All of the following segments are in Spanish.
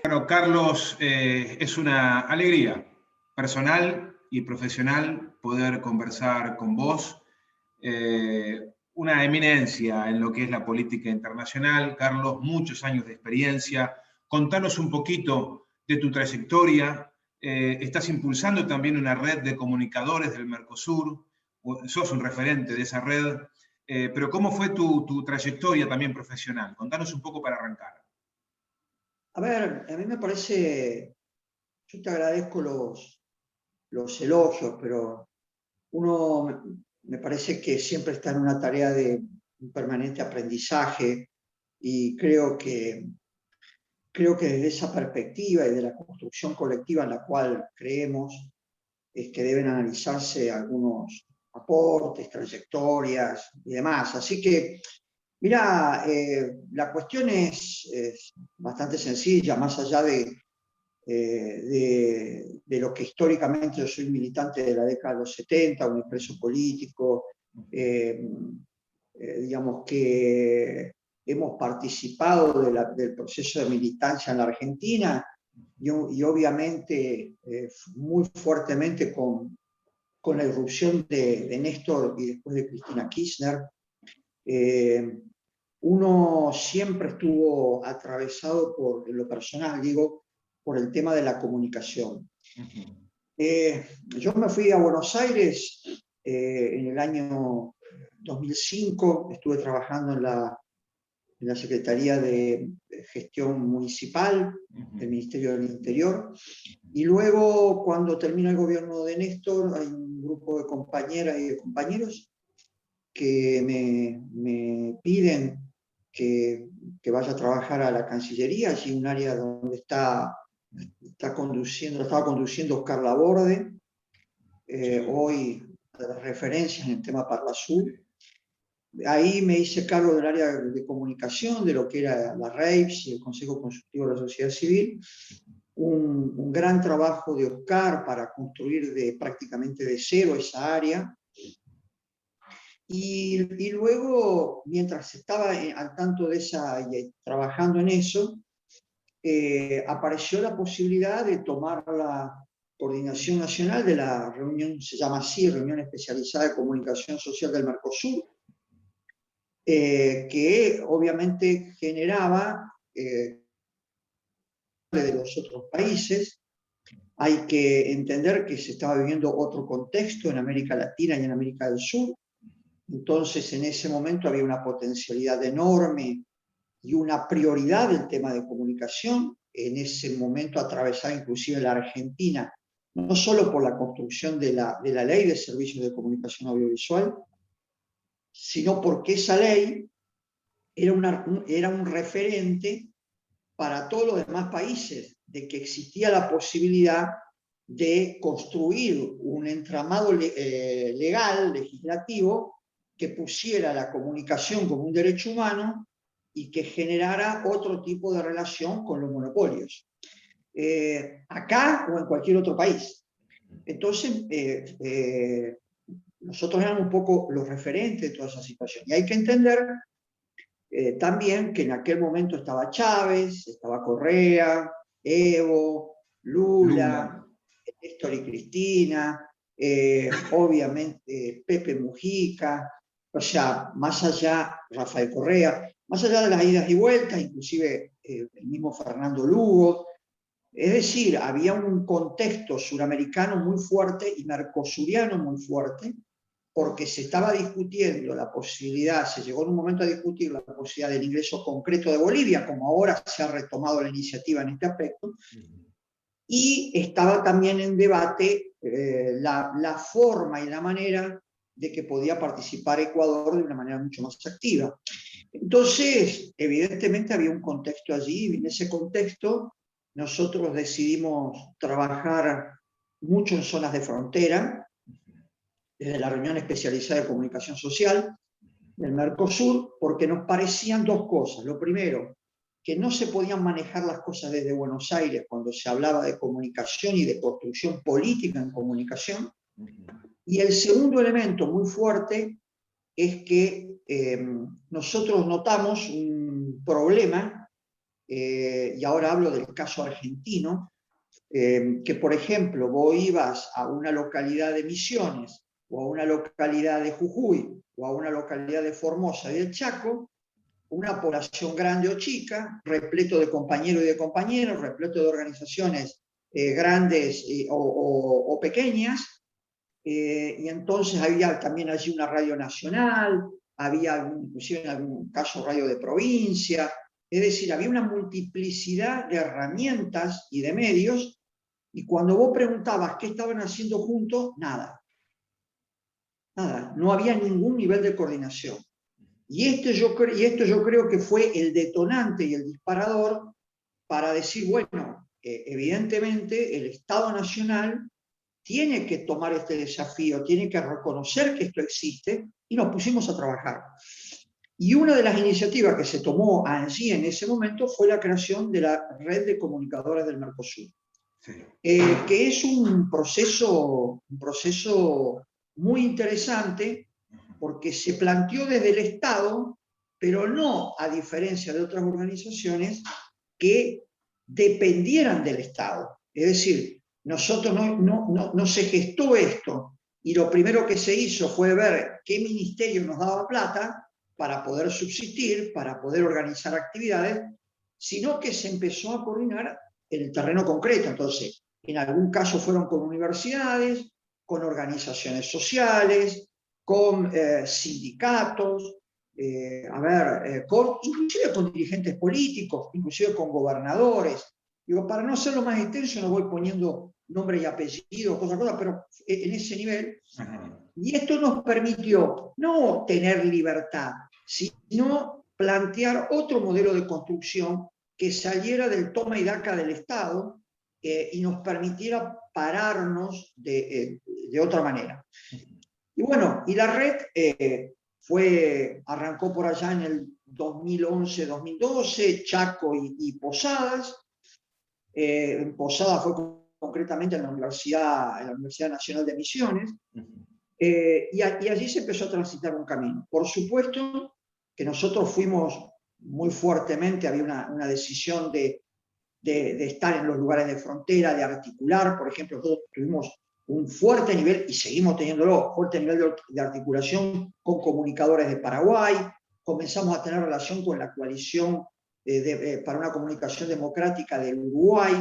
Bueno, Carlos, es una alegría personal y profesional poder conversar con vos. Una eminencia en lo que es la política internacional. Carlos, muchos años de experiencia. Contanos un poquito de tu trayectoria. Estás impulsando también una red de comunicadores del Mercosur. Sos un referente de esa red. Pero ¿cómo fue tu trayectoria también profesional? Contanos un poco para arrancar. A ver, a mí me parece, yo te agradezco los elogios, pero uno me parece que siempre está en una tarea de un permanente aprendizaje y creo que desde esa perspectiva y de la construcción colectiva en la cual creemos es que deben analizarse algunos aportes, trayectorias y demás. Así que, mira, la cuestión es bastante sencilla, más allá de lo que históricamente yo soy militante de la década de los 70, un expreso político, digamos que hemos participado del proceso de militancia en la Argentina y obviamente muy fuertemente con la irrupción de Néstor y después de Cristina Kirchner. Uno siempre estuvo atravesado en lo personal, digo, por el tema de la comunicación. Yo me fui a Buenos Aires en el año 2005, estuve trabajando en la Secretaría de Gestión Municipal del Ministerio del Interior, y luego cuando termina el gobierno de Néstor hay un grupo de compañeras y de compañeros que me piden que vaya a trabajar a la Cancillería, allí un área donde estaba conduciendo Oscar Laborde, hoy de las referencias en el tema Parlasur. Ahí me hice cargo del área de comunicación, de lo que era la REIPS y el Consejo Consultivo de la Sociedad Civil. Un gran trabajo de Oscar para construir prácticamente de cero esa área. Y luego, mientras estaba al tanto de trabajando en eso, apareció la posibilidad de tomar la coordinación nacional de la reunión, se llama así, Reunión Especializada de Comunicación Social del Mercosur, que obviamente generaba de los otros países. Hay que entender que se estaba viviendo otro contexto en América Latina y en América del Sur. Entonces, en ese momento había una potencialidad enorme y una prioridad del tema de comunicación. En ese momento atravesaba inclusive la Argentina, no solo por la construcción de la Ley de Servicios de Comunicación Audiovisual, sino porque esa ley era un referente para todos los demás países, de que existía la posibilidad de construir un entramado legal, legislativo, que pusiera la comunicación como un derecho humano y que generara otro tipo de relación con los monopolios, acá o en cualquier otro país. Entonces, nosotros éramos un poco los referentes de toda esa situación. Y hay que entender también que en aquel momento estaba Chávez, estaba Correa, Evo, Lula. Néstor y Cristina, obviamente Pepe Mujica, o sea, más allá, Rafael Correa, más allá de las idas y vueltas, inclusive el mismo Fernando Lugo. Es decir, había un contexto suramericano muy fuerte y mercosuriano muy fuerte, porque se estaba discutiendo la posibilidad, se llegó en un momento a discutir la posibilidad del ingreso concreto de Bolivia, como ahora se ha retomado la iniciativa en este aspecto, y estaba también en debate la forma y la manera de que podía participar Ecuador de una manera mucho más activa. Entonces, evidentemente había un contexto allí, y en ese contexto nosotros decidimos trabajar mucho en zonas de frontera, desde la reunión especializada de comunicación social del Mercosur, porque nos parecían dos cosas. Lo primero, que no se podían manejar las cosas desde Buenos Aires cuando se hablaba de comunicación y de construcción política en comunicación. Y el segundo elemento muy fuerte es que nosotros notamos un problema y ahora hablo del caso argentino, que por ejemplo vos ibas a una localidad de Misiones, o a una localidad de Jujuy, o a una localidad de Formosa y del Chaco, una población grande o chica, repleto de compañeros y de compañeros, repleto de organizaciones grandes o pequeñas, y entonces había también allí una radio nacional, había inclusive en algún caso radio de provincia, es decir, había una multiplicidad de herramientas y de medios, y cuando vos preguntabas qué estaban haciendo juntos, nada, nada, no había ningún nivel de coordinación. Y esto yo creo que fue el detonante y el disparador para decir, bueno, evidentemente el Estado Nacional tiene que tomar este desafío, tiene que reconocer que esto existe, y nos pusimos a trabajar. Y una de las iniciativas que se tomó allí en ese momento fue la creación de la Red de Comunicadores del Mercosur, sí. Que es un proceso muy interesante, porque se planteó desde el Estado, pero no a diferencia de otras organizaciones que dependieran del Estado. Es decir, nosotros no se gestó esto, y lo primero que se hizo fue ver qué ministerio nos daba plata para poder subsistir, para poder organizar actividades, sino que se empezó a coordinar en el terreno concreto. Entonces, en algún caso fueron con universidades, con organizaciones sociales, con sindicatos, inclusive con dirigentes políticos, inclusive con gobernadores. Digo, para no hacerlo más extenso, no voy poniendo nombre y apellido, cosa, pero en ese nivel. Y esto nos permitió no tener libertad, sino plantear otro modelo de construcción que saliera del toma y daca del Estado, y nos permitiera pararnos de otra manera. Y bueno, y la red arrancó por allá en el 2011-2012, Chaco y Posadas. En Posadas fue concretamente en la Universidad Nacional de Misiones, y allí se empezó a transitar un camino. Por supuesto que nosotros fuimos muy fuertemente, había una decisión de estar en los lugares de frontera, de articular. Por ejemplo, nosotros tuvimos un fuerte nivel, y seguimos teniéndolo, fuerte nivel de articulación con comunicadores de Paraguay. Comenzamos a tener relación con la coalición para una comunicación democrática del Uruguay.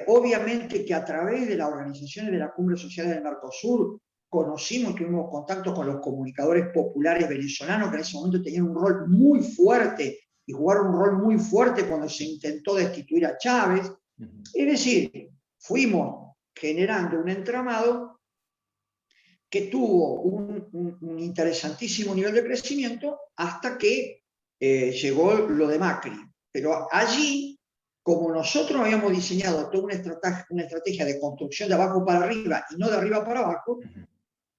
Obviamente que a través de las organizaciones de la Cumbre Social del Mercosur conocimos y tuvimos contacto con los comunicadores populares venezolanos, que en ese momento tenían un rol muy fuerte y jugaron un rol muy fuerte cuando se intentó destituir a Chávez. Es decir, fuimos generando un entramado que tuvo un interesantísimo nivel de crecimiento hasta que llegó lo de Macri. Pero allí, como nosotros habíamos diseñado toda una estrategia de construcción de abajo para arriba y no de arriba para abajo,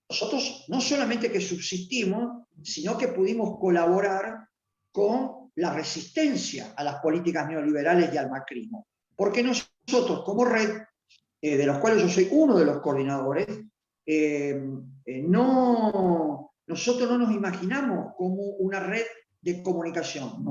nosotros no solamente que subsistimos, sino que pudimos colaborar con la resistencia a las políticas neoliberales y al macrismo. Porque nosotros, como red, de los cuales yo soy uno de los coordinadores, nosotros no nos imaginamos como una red de comunicación.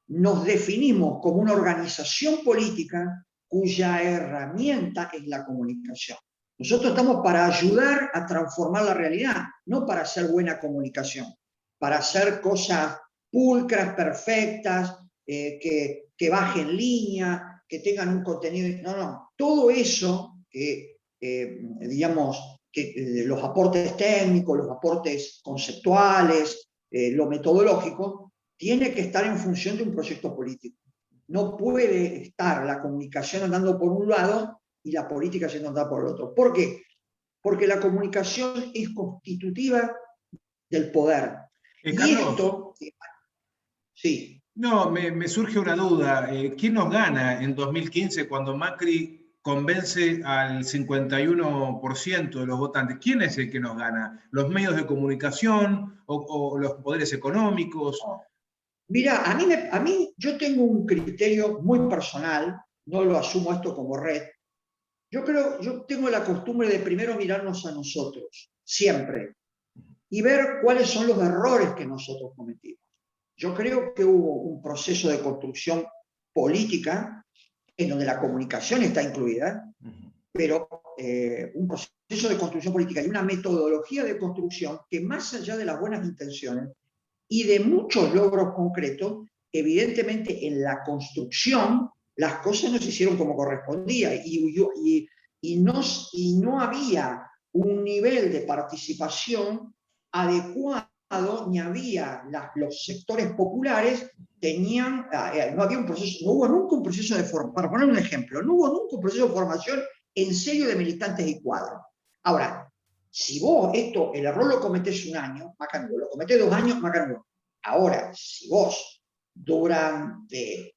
Nos definimos como una organización política cuya herramienta es la comunicación. Nosotros estamos para ayudar a transformar la realidad, no para hacer buena comunicación, para hacer cosas pulcras, perfectas, que bajen línea, que tengan un contenido. No. Todo eso, digamos, los aportes técnicos, los aportes conceptuales, lo metodológico, tiene que estar en función de un proyecto político. No puede estar la comunicación andando por un lado y la política yendo andando por el otro. ¿Por qué? Porque la comunicación es constitutiva del poder. Y Carlos, esto... Sí. No, me surge una duda. ¿Quién nos gana en 2015 cuando Macri convence al 51% de los votantes? ¿Quién es el que nos gana? ¿Los medios de comunicación o los poderes económicos? Mira, a mí yo tengo un criterio muy personal, no lo asumo esto como red. Yo tengo la costumbre de primero mirarnos a nosotros, siempre, y ver cuáles son los errores que nosotros cometimos. Yo creo que hubo un proceso de construcción política, en donde la comunicación está incluida, pero un proceso de construcción política y una metodología de construcción que, más allá de las buenas intenciones y de muchos logros concretos, evidentemente en la construcción las cosas no se hicieron como correspondía y no había un nivel de participación adecuado, ni había los sectores populares tenían, no había un proceso, no hubo nunca un proceso de formación, para poner un ejemplo, no hubo nunca un proceso de formación en serio de militantes y cuadros. Ahora, si vos el error lo cometés un año, macanudo, lo cometés 2 años, macanudo. Ahora, si vos durante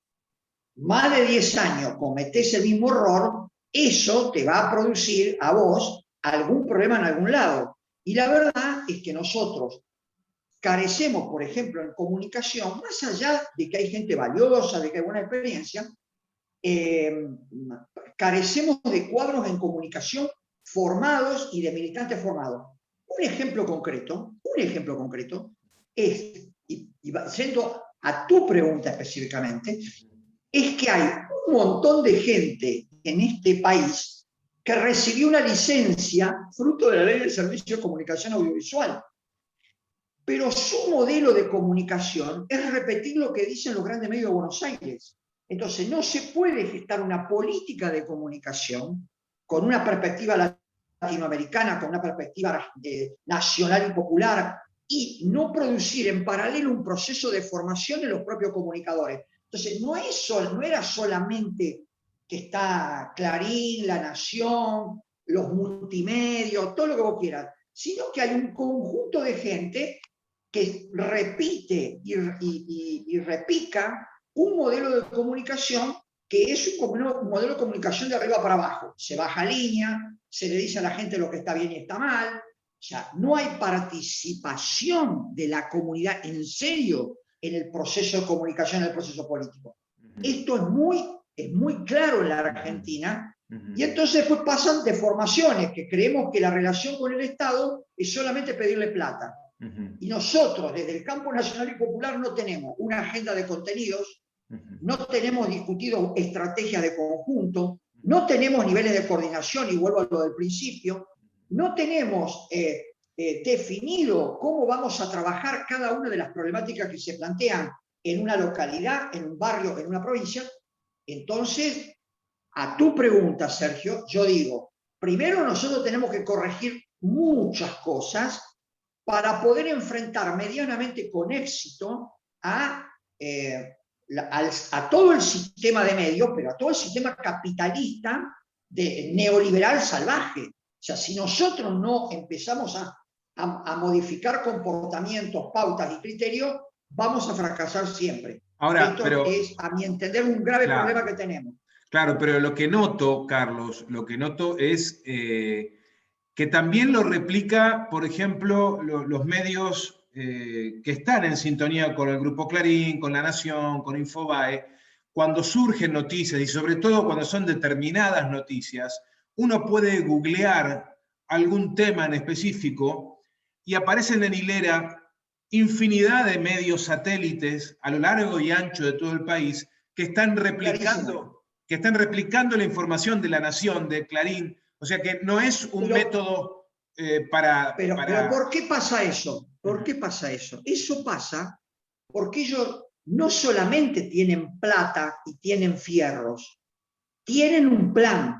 más de 10 años cometés el mismo error, eso te va a producir a vos algún problema en algún lado. Y la verdad es que nosotros carecemos, por ejemplo, en comunicación, más allá de que hay gente valiosa, de que hay buena experiencia, carecemos de cuadros en comunicación formados y de militantes formados. Un ejemplo concreto es, y yendo a tu pregunta específicamente, es que hay un montón de gente en este país que recibió una licencia fruto de la Ley del Servicio de Comunicación Audiovisual. Pero su modelo de comunicación es repetir lo que dicen los grandes medios de Buenos Aires. Entonces, no se puede gestar una política de comunicación con una perspectiva latinoamericana, con una perspectiva nacional y popular, y no producir en paralelo un proceso de formación de los propios comunicadores. Entonces, no era solamente que está Clarín, La Nación, los multimedios, todo lo que vos quieras, sino que hay un conjunto de gente que repite y repica un modelo de comunicación que es un modelo de comunicación de arriba para abajo. Se baja línea, se le dice a la gente lo que está bien y está mal. O sea, no hay participación de la comunidad en serio en el proceso de comunicación, en el proceso político. Esto es muy claro en la Argentina. Y entonces pues pasan deformaciones, que creemos que la relación con el Estado es solamente pedirle plata. Y nosotros, desde el campo nacional y popular, no tenemos una agenda de contenidos, no tenemos discutido estrategias de conjunto, no tenemos niveles de coordinación, y vuelvo a lo del principio, no tenemos definido cómo vamos a trabajar cada una de las problemáticas que se plantean en una localidad, en un barrio, en una provincia. Entonces, a tu pregunta, Sergio, yo digo, primero nosotros tenemos que corregir muchas cosas para poder enfrentar medianamente con éxito a todo el sistema de medios, pero a todo el sistema capitalista neoliberal salvaje. O sea, si nosotros no empezamos a modificar comportamientos, pautas y criterios, vamos a fracasar siempre. Ahora, esto es, a mi entender, un grave problema que tenemos. Claro, pero lo que noto, Carlos, es que también lo replica, por ejemplo, los medios que están en sintonía con el Grupo Clarín, con La Nación, con Infobae. Cuando surgen noticias, y sobre todo cuando son determinadas noticias, uno puede googlear algún tema en específico y aparecen en hilera infinidad de medios satélites a lo largo y ancho de todo el país que están replicando la información de La Nación, de Clarín. O sea que no es un método para... Pero ¿por qué pasa eso? ¿Por qué pasa eso? Eso pasa porque ellos no solamente tienen plata y tienen fierros, tienen un plan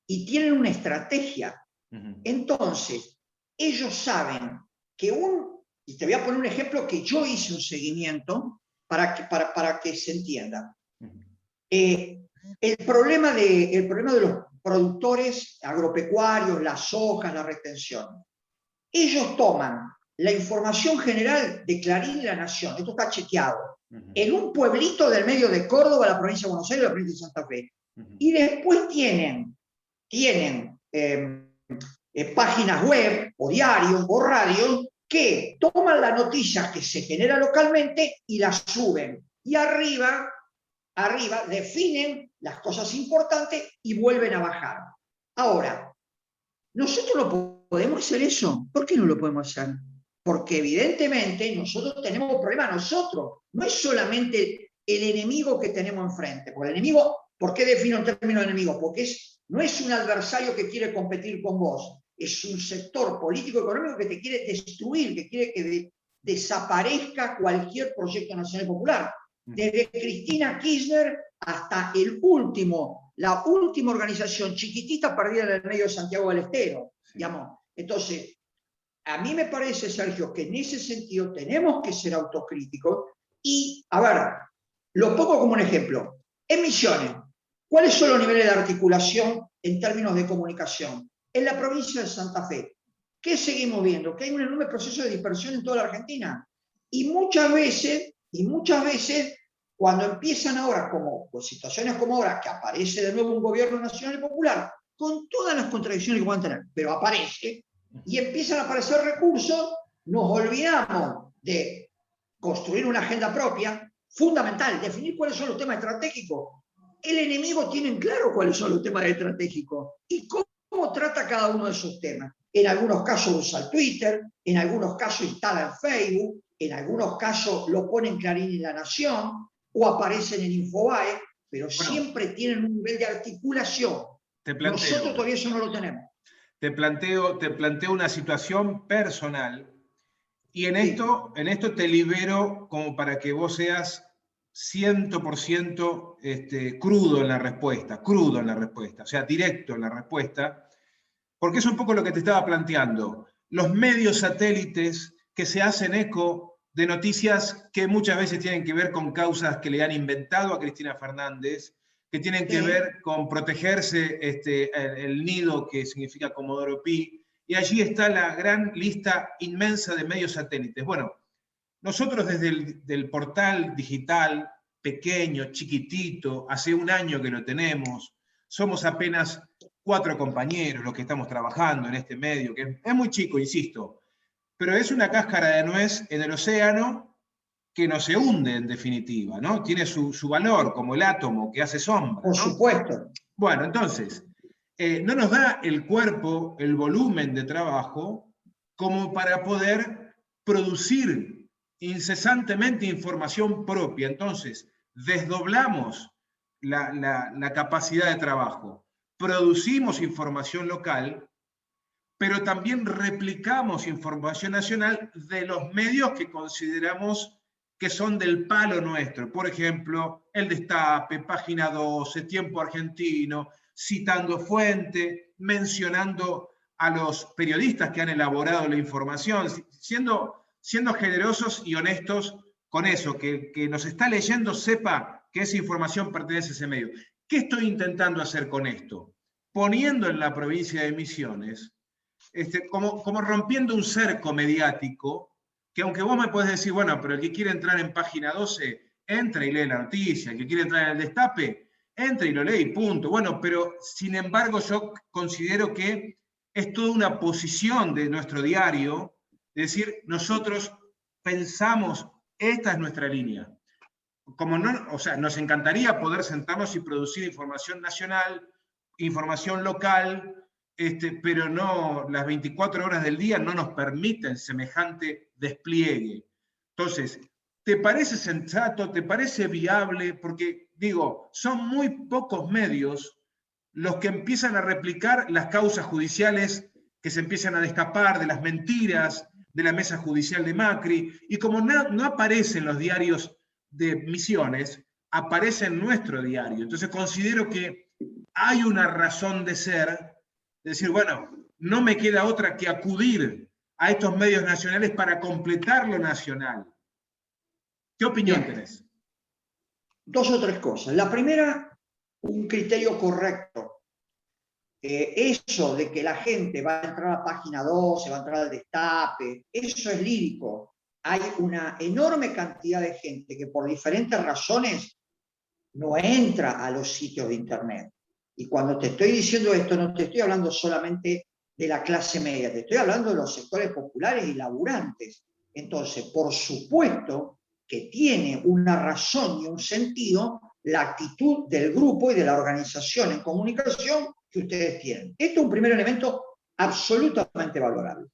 y tienen una estrategia. Entonces, ellos saben que y te voy a poner un ejemplo que yo hice un seguimiento para que se entienda. El problema de los productores agropecuarios, las hojas, la retención. Ellos toman la información general de Clarín y La Nación, esto está chequeado, en un pueblito del medio de Córdoba, la provincia de Buenos Aires, la provincia de Santa Fe. Y después tienen páginas web, o diarios, o radios, que toman la noticia que se genera localmente y la suben. Y arriba definen las cosas importantes y vuelven a bajar. Ahora, ¿nosotros no podemos hacer eso? ¿Por qué no lo podemos hacer? Porque evidentemente nosotros tenemos un problema nosotros. No es solamente el enemigo que tenemos enfrente. Porque el enemigo, ¿por qué defino un término de enemigo? Porque no es un adversario que quiere competir con vos, es un sector político-económico que te quiere destruir, que quiere que desaparezca cualquier proyecto nacional popular. Desde Cristina Kirchner hasta la última organización chiquitita perdida en el medio de Santiago del Estero. Sí. Digamos. Entonces, a mí me parece, Sergio, que en ese sentido tenemos que ser autocríticos y, a ver, lo pongo como un ejemplo. En Misiones, ¿cuáles son los niveles de articulación en términos de comunicación? En la provincia de Santa Fe, ¿qué seguimos viendo? Que hay un enorme proceso de dispersión en toda la Argentina. Y muchas veces, cuando empiezan ahora, con situaciones como ahora, que aparece de nuevo un gobierno nacional y popular, con todas las contradicciones que puedan tener, pero aparece, y empiezan a aparecer recursos, nos olvidamos de construir una agenda propia, fundamental, definir cuáles son los temas estratégicos. El enemigo tiene claro cuáles son los temas estratégicos y cómo trata cada uno de esos temas. En algunos casos usa el Twitter, en algunos casos instala en Facebook, en algunos casos lo pone en Clarín y La Nación, o aparecen en Infobae, pero siempre tienen un nivel de articulación. Nosotros todavía eso no lo tenemos. Te planteo una situación personal y en esto te libero como para que vos seas 100% crudo en la respuesta, o sea, directo en la respuesta, porque es un poco lo que te estaba planteando. Los medios satélites que se hacen eco de noticias que muchas veces tienen que ver con causas que le han inventado a Cristina Fernández, que tienen que ver con protegerse el nido que significa Comodoro Pi, y allí está la gran lista inmensa de medios satélites. Bueno, nosotros desde el portal digital, pequeño, chiquitito, hace un año que lo tenemos, somos apenas 4 compañeros los que estamos trabajando en este medio, que es muy chico, insisto, pero es una cáscara de nuez en el océano que no se hunde en definitiva, ¿no? Tiene su valor, como el átomo que hace sombra, ¿no? Por supuesto. Bueno, entonces, no nos da el cuerpo, el volumen de trabajo, como para poder producir incesantemente información propia. Entonces, desdoblamos la capacidad de trabajo, producimos información local, pero también replicamos información nacional de los medios que consideramos que son del palo nuestro. Por ejemplo, El Destape, Página 12, Tiempo Argentino, citando fuente, mencionando a los periodistas que han elaborado la información, siendo generosos y honestos con eso, que nos está leyendo sepa que esa información pertenece a ese medio. ¿Qué estoy intentando hacer con esto? Poniendo en la provincia de Misiones, como rompiendo un cerco mediático, que aunque vos me podés decir, bueno, pero el que quiere entrar en Página 12, entra y lee la noticia, el que quiere entrar en El Destape, entra y lo lee y punto. Bueno, pero sin embargo yo considero que es toda una posición de nuestro diario, es decir, nosotros pensamos, esta es nuestra línea. Como no, o sea, nos encantaría poder sentarnos y producir información nacional, información local, pero no, las 24 horas del día no nos permiten semejante despliegue. Entonces, ¿te parece sensato? ¿Te parece viable? Porque, digo, son muy pocos medios los que empiezan a replicar las causas judiciales que se empiezan a destapar, de las mentiras de la mesa judicial de Macri, y como no aparecen los diarios de Misiones, aparece en nuestro diario. Entonces considero que hay una razón de ser, de decir, bueno, no me queda otra que acudir a estos medios nacionales para completar lo nacional. ¿Qué opinión tenés? 2 o 3 cosas. La primera, un criterio correcto. Eso de que la gente va a entrar a Página 12, va a entrar al Destape, eso es lírico. Hay una enorme cantidad de gente que por diferentes razones no entra a los sitios de Internet. Y cuando te estoy diciendo esto, no te estoy hablando solamente de la clase media, te estoy hablando de los sectores populares y laburantes. Entonces, por supuesto que tiene una razón y un sentido la actitud del grupo y de la organización en comunicación que ustedes tienen. Esto es un primer elemento absolutamente valorable.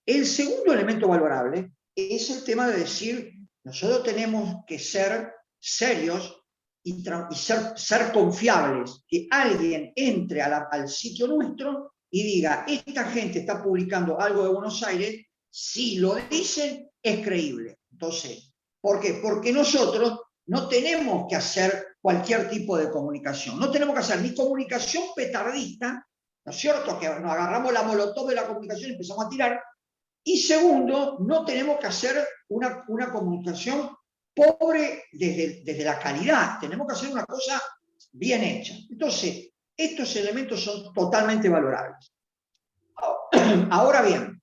El segundo elemento valorable es el tema de decir, nosotros tenemos que ser serios y ser confiables, que alguien entre al sitio nuestro y diga, esta gente está publicando algo de Buenos Aires, si lo dicen, es creíble. Entonces, ¿por qué? Porque nosotros no tenemos que hacer cualquier tipo de comunicación, no tenemos que hacer ni comunicación petardista, ¿no es cierto? Que nos agarramos la molotov de la comunicación y empezamos a tirar, y segundo, no tenemos que hacer una comunicación pobre desde la calidad, tenemos que hacer una cosa bien hecha. Entonces, estos elementos son totalmente valorables. Ahora bien,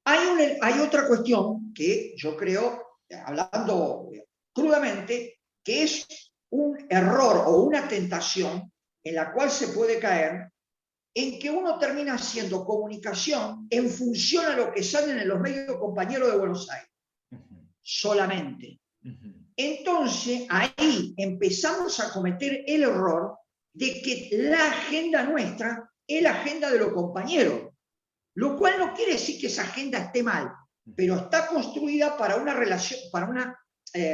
hay otra cuestión que yo creo, hablando crudamente, que es un error o una tentación en la cual se puede caer, en que uno termina haciendo comunicación en función a lo que salen en los medios compañeros de Buenos Aires. Solamente. Entonces, ahí empezamos a cometer el error de que la agenda nuestra es la agenda de los compañeros, lo cual no quiere decir que esa agenda esté mal, pero está construida para una relación, para una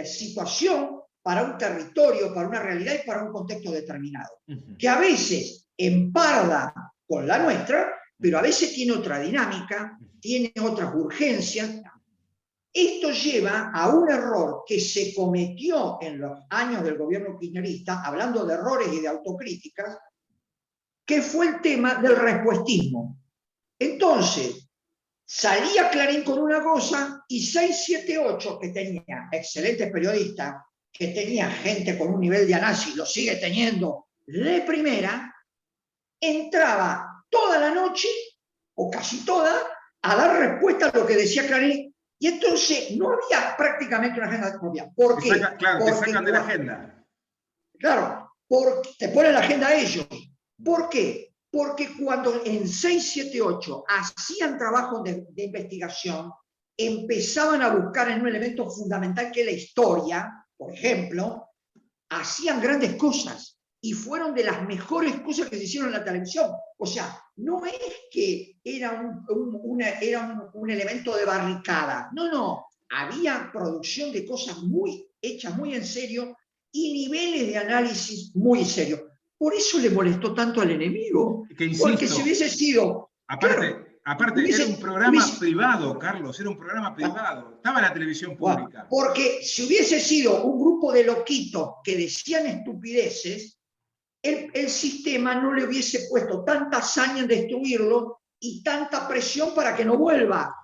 situación, para un territorio, para una realidad y para un contexto determinado, que a veces emparda con la nuestra, pero a veces tiene otra dinámica, tiene otras urgencias. Esto lleva a un error que se cometió en los años del gobierno kirchnerista, hablando de errores y de autocríticas, que fue el tema del respuestismo. Entonces, salía Clarín con una cosa y 678, que tenía excelentes periodistas, que tenía gente con un nivel de análisis, lo sigue teniendo de primera, entraba toda la noche, o casi toda, a dar respuesta a lo que decía Clarín. Y entonces no había prácticamente una agenda propia. ¿Por qué? Claro, te sacan de la agenda. Claro, porque te ponen la agenda a ellos. ¿Por qué? Porque cuando en 678 hacían trabajo de investigación, empezaban a buscar en un elemento fundamental que es la historia, por ejemplo, hacían grandes cosas y fueron de las mejores cosas que se hicieron en la televisión. O sea, no es que era un elemento de barricada, no, había producción de cosas muy hechas, muy en serio, y niveles de análisis muy serios. Por eso le molestó tanto al enemigo. Que insisto, porque si hubiese sido... Aparte, era un programa privado, Carlos, era un programa privado. Estaba en la televisión pública. Porque si hubiese sido un grupo de loquitos que decían estupideces, el sistema no le hubiese puesto tanta hazaña en destruirlo y tanta presión para que no vuelva.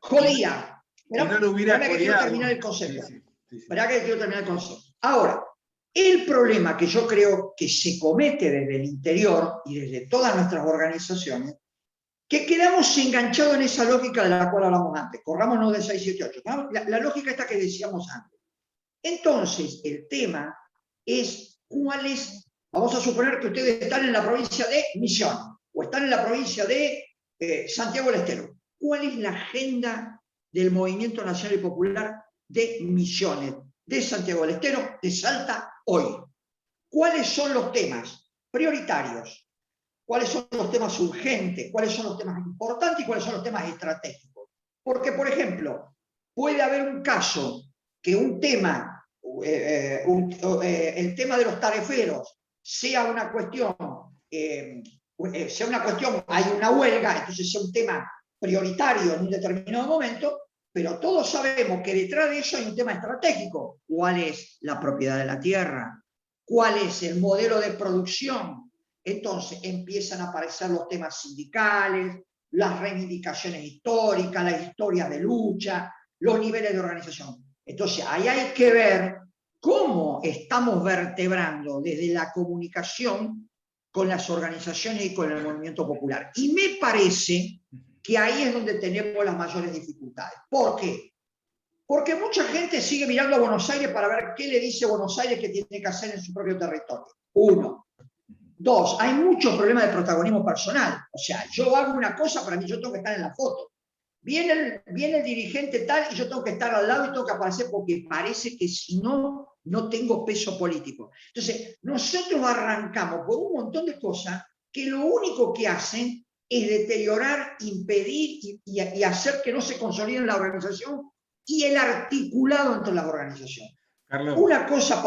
Jodía. No lo hubiera que quiero terminar el concepto. Esperá que quiero terminar el concepto. Ahora, el problema que yo creo que se comete desde el interior y desde todas nuestras organizaciones, que quedamos enganchados en esa lógica de la cual hablamos antes. Corrámonos de 678. La lógica esta que decíamos antes. Entonces, el tema es cuál es, vamos a suponer que ustedes están en la provincia de Misiones o están en la provincia de Santiago del Estero. ¿Cuál es la agenda del Movimiento Nacional y Popular de Misiones, de Santiago del Estero, de Salta, hoy? ¿Cuáles son los temas prioritarios? ¿Cuáles son los temas urgentes? ¿Cuáles son los temas importantes? ¿Y cuáles son los temas estratégicos? Porque, por ejemplo, puede haber un caso que un tema, el tema de los tariferos, sea una cuestión, hay una huelga, entonces sea un tema prioritario en un determinado momento, pero todos sabemos que detrás de eso hay un tema estratégico. ¿Cuál es la propiedad de la tierra? ¿Cuál es el modelo de producción? Entonces empiezan a aparecer los temas sindicales, las reivindicaciones históricas, las historias de lucha, los niveles de organización. Entonces ahí hay que ver cómo estamos vertebrando desde la comunicación con las organizaciones y con el movimiento popular. Y me parece que ahí es donde tenemos las mayores dificultades. ¿Por qué? Porque mucha gente sigue mirando a Buenos Aires para ver qué le dice Buenos Aires que tiene que hacer en su propio territorio. Uno. Dos, hay muchos problemas de protagonismo personal. O sea, yo hago una cosa, para mí yo tengo que estar en la foto. Viene el dirigente tal y yo tengo que estar al lado y tengo que aparecer porque parece que si no, no tengo peso político. Entonces, nosotros arrancamos por un montón de cosas que lo único que hacen es deteriorar, impedir y hacer que no se consolide la organización y el articulado entre las organizaciones. Carlos. Una cosa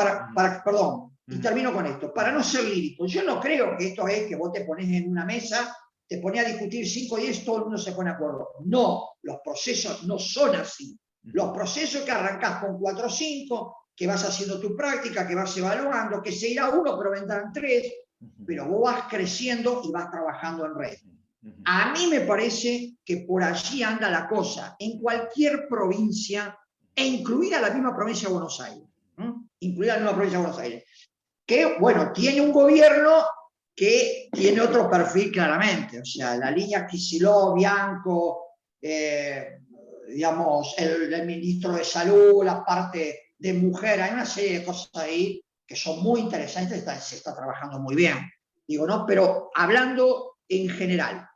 perdón, y termino con esto, para no ser lírico, yo no creo que esto es que vos te pones en una mesa, te pones a discutir 5 o 10, todo el mundo se pone de acuerdo. No, los procesos no son así. Los procesos que arrancás con 4 o 5, que vas haciendo tu práctica, que vas evaluando, que se irá uno, pero vendrán 3, pero vos vas creciendo y vas trabajando en red. A mí me parece que por allí anda la cosa, en cualquier provincia, e incluida la misma provincia de Buenos Aires, incluida la misma provincia de Buenos Aires, que, bueno, tiene un gobierno que tiene otro perfil claramente, o sea, la línea Kicillof, Bianco, digamos, el ministro de Salud, la parte de mujer, hay una serie de cosas ahí que son muy interesantes, se está trabajando muy bien, digo, ¿no? Pero hablando en general,